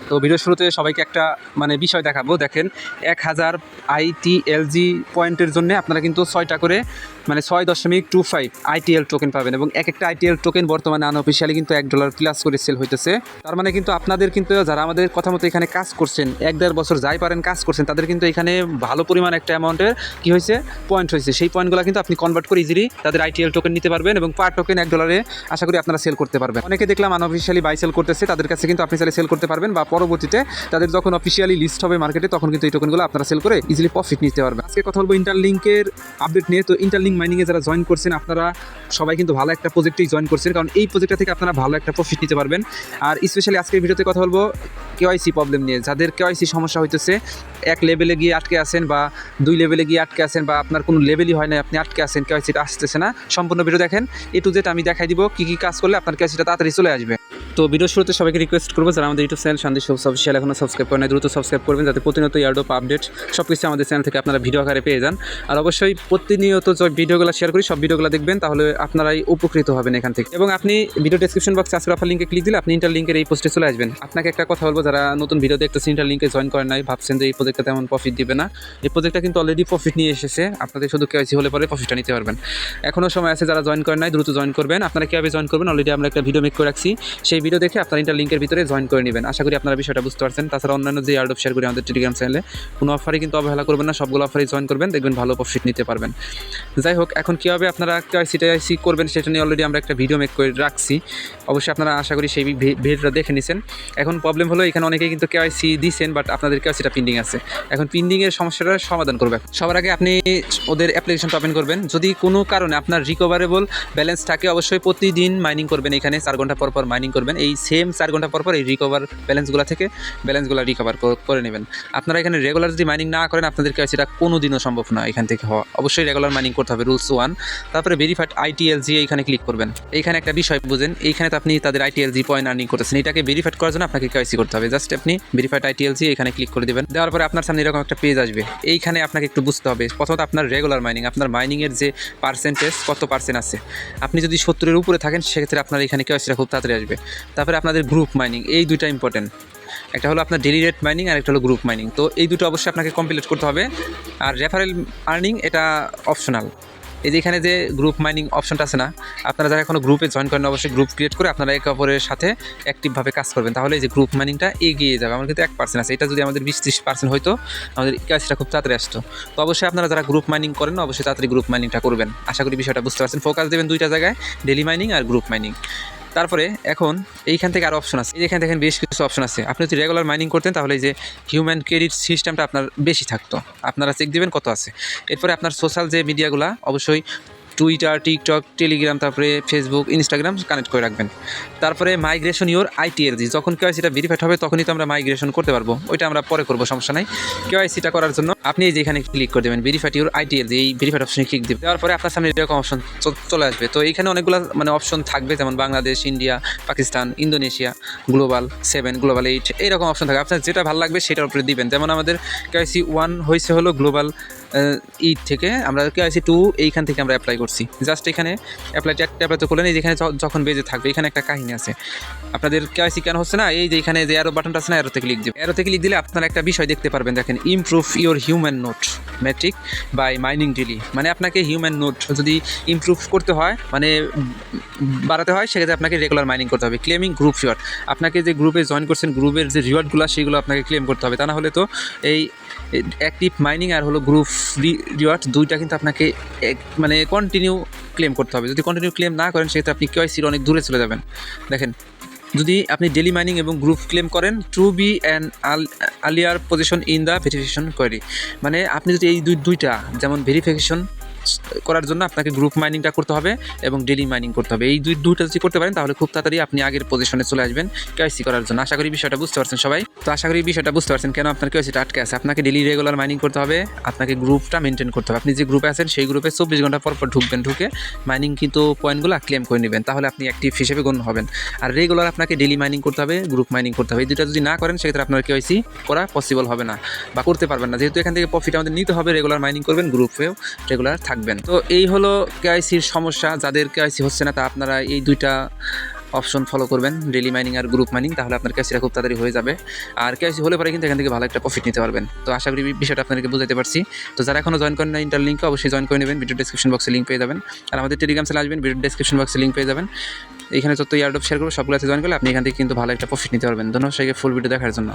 তো ভিডিও শুরুতে সবাইকে একটা বিষয় দেখাবো। দেখেন 1000 ITLG পয়েন্টের জন্য আপনারা কিন্তু 6টা করে 6.25 ITL টোকেন পাবেন এবং একটা ITL টোকেন বর্তমানে আনঅফিশিয়ালি কিন্তু $1 প্লাস করে সেল হইতেছে। তার মানে কিন্তু আপনাদের কিন্তু যারা আমাদের কথা মতো এখানে কাজ করছেন 1-1.5 বছর যাই পারেন কাজ করছেন তাদের কিন্তু এখানে ভালো পরিমাণ একটা অ্যামাউন্টের কি হয়েছে পয়েন্ট হয়েছে। সেই পয়েন্টগুলো কিন্তু আপনি কনভার্ট করে ইজিলি তাদের ITL টোকেন নিতে পারবেন এবং পার টোকেন $1 আশা করি আপনারা সেল করতে পারবেন। অনেকে দেখলাম আনঅফিশিয়ালি বাই সেল করতেছে, তাদের কাছে কিন্তু আপনি চাইলে সেল করতে পারবেন বা পরবর্তীতে তাদের যখন অফিশিয়ালি লিস্ট হবে মার্কেটে তখন কিন্তু এই টোকেনগুলো আপনারা সেল করে ইজিলি প্রফিট নিতে পারবেন। আজকে কথা বলবো ইন্টারলিঙ্কের আপডেট নিয়ে। তো ইন্টারলিঙ্ক মাইনিংয়ে যারা জয়েন করছেন আপনারা সবাই কিন্তু ভালো একটা প্রজেক্টেই জয়েন করছেন, কারণ এই প্রজেক্টটা থেকে আপনারা ভালো একটা প্রফিট নিতে পারবেন। আর স্পেশালি আজকের ভিডিওতে কথা বলবো KYC প্রবলেম নিয়ে। যাদের KYC সমস্যা হইতেছে, 1 লেভেলে গিয়ে আটকে আছেন বা 2 লেভেলে গিয়ে আটকে আছেন বা আপনার কোনো লেভেলই হয় না, আপনি আটকে আছেন, KYCটা আসতেছে না, সম্পূর্ণ ভিডিও দেখেন। A to Z আমি দেখাই দিব কী কী কাজ করলে আপনার KYCটা তাড়াতাড়ি চলে আসবে। তো ভিডিও শুরুতে সবাইকে রিকোয়েস্ট করবো যারা আমাদের ইউটিউব চ্যানেল শান্তি শোকস অফিসিয়াল এখনও সাবস্ক্রাইব করেন দ্রুত সাবস্ক্রাইব করবেন, যাতে প্রতিনিয়ত ইয়ারড্রপ আপডেট সব কিছু আমাদের চ্যানেল থেকে আপনারা ভিডিও আকারে পেয়ে যান। আর অবশ্যই প্রতিনিয়ত যে ভিডিওগুলো শেয়ার করি সব ভিডিওগুলো দেখবেন, তাহলে আপনারাই উপকৃত হবেন এখান থেকে। এবং আপনি ভিডিও ডেসক্রিপশন বক্সে আজকের অফার লিঙ্কে ক্লিক দিলে আপনি ইন্টারলিঙ্কের এই পোস্টে চলে আসবেন। আপনাকে একটা কথা বলবো, যারা নতুন ভিডিও দেখতেছেন ইন্টারলিঙ্কে জয়েন করেন নাই, ভাবছেন যে এই প্রজেক্টটা তেমন প্রফিট দিবে না, এই প্রজেক্টটা কিন্তু অলরেডি প্রফিট নিয়ে এসেছে। আপনাদের শুধু KYC হলে পরে প্রফিটটা নিতে পারবেন। এখনও সময় আছে, যারা জয়েন করেন নাই দ্রুত জয়েন করবেন। আপনারা কীভাবে জয়েন করবেন অলরেডি আমরা একটা ভিডিও মেক করে রাখছি, সেই ভিডিও দেখে আপনারা ইন্টারলিঙ্কের ভিতরে জয়েন করে নেবেন। আশা করি আপনারা বিষয়টা বুঝতে পারছেন। তাছাড়া অন্যান্য যে ইয়ারড্রপ শেয়ার করি আমাদের টেলিগ্রাম চ্যানেলে, কোনো অফারই কিন্তু অবহেলা করবেন না, সবগুলো অফারই জয়েন করবেন, দেখবেন ভালো প্রফিট নিতে পারবেন। যাই হোক, এখন কীভাবে আপনারা KYC করবেন সেটা নিয়ে অলরেডি আমরা একটা ভিডিও মেক করে রাখছি, অবশ্যই আপনারা আশা করি সেই ভিডিওটা দেখে নিছেন। এখন প্রবলেম হলো এখানে অনেকেই কিন্তু KYC দিচ্ছেন বাট আপনাদের KYCটা পেন্ডিং আছে। এখন পেন্ডিংয়ের সমস্যাটা সমাধান করবে। সবার আগে আপনি ওদের অ্যাপ্লিকেশনটা ওপেন করবেন। যদি কোনো কারণে আপনার রিকভারেবল ব্যালেন্স থাকে অবশ্যই প্রতিদিন মাইনিং করবেন, এখানে 4 ঘন্টা পর পর মাইনিং করবেন। এই সেম 4 ঘন্টা পর পর এই রিকভার ব্যালেন্সগুলো থেকে ব্যালেন্সগুলো রিকভার করে নেবেন। আপনারা এখানে রেগুলার যদি মাইনিং না করেন আপনাদের KYCটা কোনো দিনও সম্ভব না এখান থেকে হওয়া। অবশ্যই রেগুলার মাইনিং করতে হবে, রুলস 1। তারপরে ভেরিফাইড ITLG এইখানে ক্লিক করবেন। এইখানে একটা বিষয় বুঝেন, এইখানে তো আপনি তাদের ITLG পয়েন্ট আর্নিং করতেছেন, এটাকে ভেরিফাইড করার জন্য আপনাকে KYC করতে হবে। জাস্ট আপনি ভেরিফাইড ITLG এখানে ক্লিক করে দেবেন। দেওয়ার পরে আপনার সামনে এরকম একটা পেজ আসবে। এইখানে আপনাকে একটু বুঝতে হবে, প্রথমত আপনার রেগুলার মাইনিং, আপনার মাইনিংয়ের যে পার্সেন্টেজ কত পার্সেন্ট আছে। আপনি যদি 70-এর উপরে থাকেন সেক্ষেত্রে আপনার এখানে KYCটা খুব তাড়াতাড়ি আসবে। তারপরে আপনাদের গ্রুপ মাইনিং, এই দুইটা ইম্পর্টেন্ট। একটা হলো আপনার ডেলি রেট মাইনিং আর একটা হলো গ্রুপ মাইনিং। তো এই দুটো অবশ্যই আপনাকে কমপ্লিট করতে হবে। আর রেফারেল আর্নিং এটা অপশনাল। এই যে এখানে যে গ্রুপ মাইনিং অপশনটা আছে না, আপনারা যারা এখনো গ্রুপে জয়েন করেন অবশ্যই গ্রুপ ক্রিয়েট করে আপনারা একে অপরের সাথে অ্যাক্টিভভাবে কাজ করবেন, তাহলে এই যে গ্রুপ মাইনিংটা এগিয়ে যাবে। আমার কিন্তু 1% আছে, এটা যদি আমাদের 20-30% হয়তো আমাদের KYCটা খুব তাড়াতাড়ি আসতো। তো অবশ্যই আপনারা যারা গ্রুপ মাইনিং করেন অবশ্যই তাড়াতাড়ি গ্রুপ মাইনিংটা করবেন। আশা করি বিষয়টা বুঝতে পারছেন। ফোকাস দেবেন দুইটা জায়গায়, ডেলি মাইনিং আর গ্রুপ মাইনিং। তারপরে এখন এইখান থেকে আরও অপশন আছে, এইখানে দেখেন বেশ কিছু অপশন আছে। আপনি যদি রেগুলার মাইনিং করতেন তাহলে এই যে হিউম্যান ক্রেডিট সিস্টেমটা আপনার বেশি থাকতো, আপনারা চেক দিবেন কত আছে। এরপরে আপনার সোশ্যাল যে মিডিয়াগুলো অবশ্যই টুইটার, টিকটক, টেলিগ্রাম, তারপরে ফেসবুক, ইনস্টাগ্রাম কানেক্ট করে রাখবেন। তারপরে মাইগ্রেশন ইওর ITLG, যখন KYCটা ভেরিফাইড হবে তখনই তো আমরা মাইগ্রেশন করতে পারবো, ওইটা আমরা পরে করবো, সমস্যা নাই। KYCটা করার জন্য আপনি এই যে এখানে ক্লিক করে দেবেন, ভেরিফাইড ইওর ITLG, এই ভেরিফাইড অপশনে ক্লিক দেবেন। দেওয়ার পরে আপনার সামনে এরকম অপশন চলে আসবে। তো এইখানে অনেকগুলো অপশন থাকবে, যেমন Bangladesh, India, Pakistan, Indonesia, global 7, global 8, এইরকম অপশন থাকে। আপনার যেটা ভালো লাগবে সেটার উপরে দিবেন। যেমন আমাদের KYC 1 হয়েছে হলো গ্লোবাল 8 থেকে, আমরা KYC 2 এইখান থেকে আমরা অ্যাপ্লাই করছি। জাস্ট এখানে অ্যাপ্লাই তো করলেন, এই যেখানে যখন বেজে থাকবে এখানে একটা কাহিনী আছে, আপনাদের KYC কেন হচ্ছে না, এই যে এখানে যে অ্যারো বাটনটা আছে না, অ্যারোতে ক্লিক দিবেন। অ্যারোতে ক্লিক দিলে আপনারা একটা বিষয় দেখতে পারবেন, দেখেন improve your human note metric by mining daily. আপনাকে হিউম্যান নোট যদি ইমপ্রুভ করতে হয়, বাড়াতে হয়, সেক্ষেত্রে আপনাকে রেগুলার মাইনিং করতে হবে। ক্লেমিং গ্রুপ রিওয়ার্ড, আপনাকে যে গ্রুপে জয়েন করছেন গ্রুপের যে রিওয়ার্ডগুলো সেগুলো আপনাকে ক্লেম করতে হবে, তা না হলে তো এই অ্যাক্টিভ মাইনিং আর হলো গ্রুপ রিওয়ার্ড দুইটা কিন্তু আপনাকে কন্টিনিউ ক্লেম করতে হবে। যদি কন্টিনিউ ক্লেম না করেন সেক্ষেত্রে আপনি KYCর অনেক দূরে চলে যাবেন। দেখেন, যদি আপনি ডেলি মাইনিং এবং গ্রুপ ক্লেম করেন to be an earlier position in the verification query, আপনি যদি এই দুইটা যেমন ভেরিফিকেশন করার জন্য আপনাকে গ্রুপ মাইনিংটা করতে হবে এবং ডেলি মাইনিং করতে হবে, এই দুইটা যদি করতে পারেন তাহলে খুব তাড়াতাড়ি আপনি আগের পজিশনে চলে আসবেন KYC করার জন্য। আশা করি বিষয়টা বুঝতে পারছেন সবাই। তো আশা করি বিষয়টা বুঝতে পারছেন কেন আপনার KYCটা আটকে আছে। আপনাকে ডেলি রেগুলার মাইনিং করতে হবে, আপনাকে গ্রুপটা মেনটেন করতে হবে। আপনি যে গ্রুপে আছেন সেই গ্রুপে 24 ঘন্টা পর পর ঢুকবেন, ঢুকে মাইনিং কিন্তু পয়েন্টগুলো ক্লেম করে নেবেন, তাহলে আপনি অ্যাক্টিভ হিসেবে গণ্য হবেন। আর রেগুলার আপনাকে ডেলি মাইনিং করতে হবে, গ্রুপ মাইনিং করতে হবে। এই দুটো যদি না করেন সেক্ষেত্রে আপনার KYC করা পসিবল হবে না বা করতে পারবেন না, যেহেতু এখান থেকে প্রফিট আমাদের নিতে হবে। রেগুলার মাইনিং করবেন, গ্রুপেও রেগুলার থাকবেন। তো এই হলো KYCর সমস্যা। যাদের KYC হচ্ছে না তা আপনারা এই দুইটা অপশন ফলো করবেন, ডেইলি মাইনিং আর গ্রুপ মাইনিং, তাহলে আপনার কেওয়াইসিটা খুব তাড়াতাড়ি হয়ে যাবে। আর কেওয়াইসি হলে পরে কিন্তু এখান থেকে ভালো একটা প্রফিট নিতে পারবেন। তো আশা করি বিষয়টা আপনাদেরকে বুঝাতে পারছি। তো যারা এখনও জয়েন করেন না ইন্টার লিঙ্কে অবশ্যই জয়েন করে নেবেন, ভিডিও ডেসক্রিপশন বক্সে লিঙ্ক পেয়ে যাবেন। আর আমাদের টেলিগ্রাম চ্যানেলে আসবেন, ভিডিও ডেসক্রিপশন বক্সে লিঙ্ক পেয়ে যাবেন। এখানে যত ইয়ারড্রপ শেয়ার করবো সবগুলোতে জয়েন করলে আপনি এখান থেকে কিন্তু ভালো একটা প্রফিট নিতে পারবেন। ধন্যবাদ সবাইকে ফুল ভিডিও দেখার জন্য।